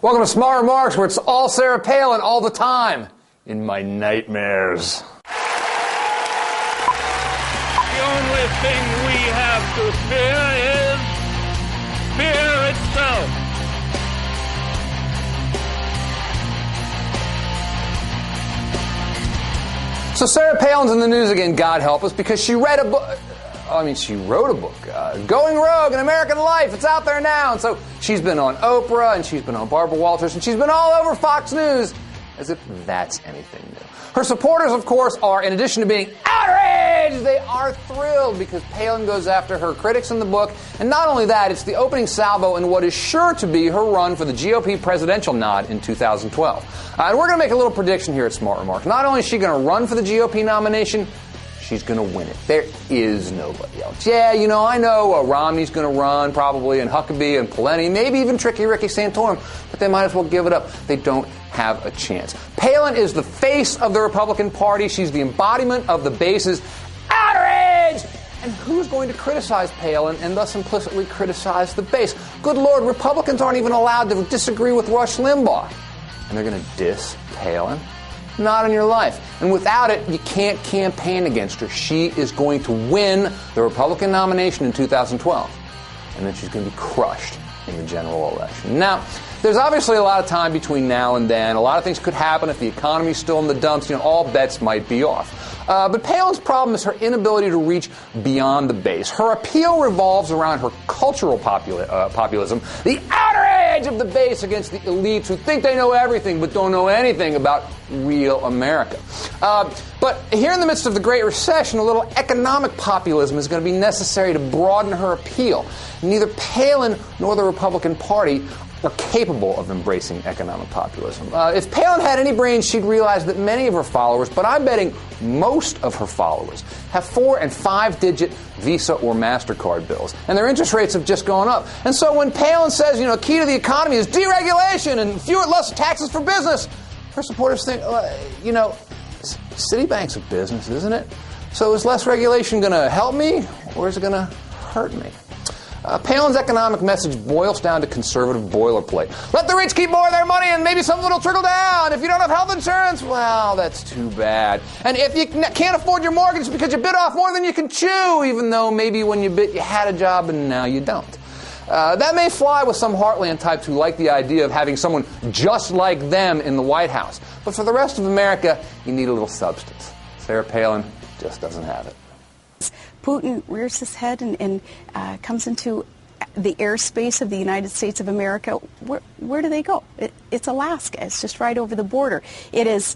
Welcome to Smart Remarks, where it's all Sarah Palin all the time in my nightmares. The only thing we have to fear is fear itself. So Sarah Palin's in the news again, God help us, because she read a book. She wrote a book, Going Rogue, An American Life. It's out there now. And so she's been on Oprah, and she's been on Barbara Walters, and she's been all over Fox News, as if that's anything new. Her supporters, of course, are, in addition to being outraged, they are thrilled because Palin goes after her critics in the book. And not only that, it's the opening salvo in what is sure to be her run for the GOP presidential nod in 2012. And we're going to make a little prediction here at Smart Remarks. Not only is she going to run for the GOP nomination, she's going to win it. There is nobody else. Yeah, I know Romney's going to run probably, and Huckabee and Palin, maybe even Tricky Ricky Santorum, but they might as well give it up. They don't have a chance. Palin is the face of the Republican Party. She's the embodiment of the base's outrage. And who's going to criticize Palin and thus implicitly criticize the base? Good Lord, Republicans aren't even allowed to disagree with Rush Limbaugh. And they're going to diss Palin? Not in your life. And without it, you can't campaign against her. She is going to win the Republican nomination in 2012. And then she's going to be crushed in the general election. Now, there's obviously a lot of time between now and then. A lot of things could happen if the economy's still in the dumps. All bets might be off. But Palin's problem is her inability to reach beyond the base. Her appeal revolves around her cultural populism, the outrage of the base against the elites who think they know everything but don't know anything about real America. But here in the midst of the Great Recession, a little economic populism is going to be necessary to broaden her appeal. Neither Palin nor the Republican Party are capable of embracing economic populism. If Palin had any brains, she'd realize that many of her followers, but I'm betting most of her followers, have 4- and 5-digit Visa or MasterCard bills, and their interest rates have just gone up. And so when Palin says, key to the economy is deregulation and less taxes for business, her supporters think, Citibank's a business, isn't it? So is less regulation going to help me, or is it going to hurt me? Palin's economic message boils down to conservative boilerplate. Let the rich keep more of their money and maybe some of it will trickle down. If you don't have health insurance, well, that's too bad. And if you can't afford your mortgage because you bit off more than you can chew, even though maybe when you bit you had a job and now you don't. That may fly with some heartland types who like the idea of having someone just like them in the White House. But for the rest of America, you need a little substance. Sarah Palin just doesn't have it. Putin rears his head and comes into the airspace of the United States of America. Where do they go? It's Alaska. It's just right over the border. It is.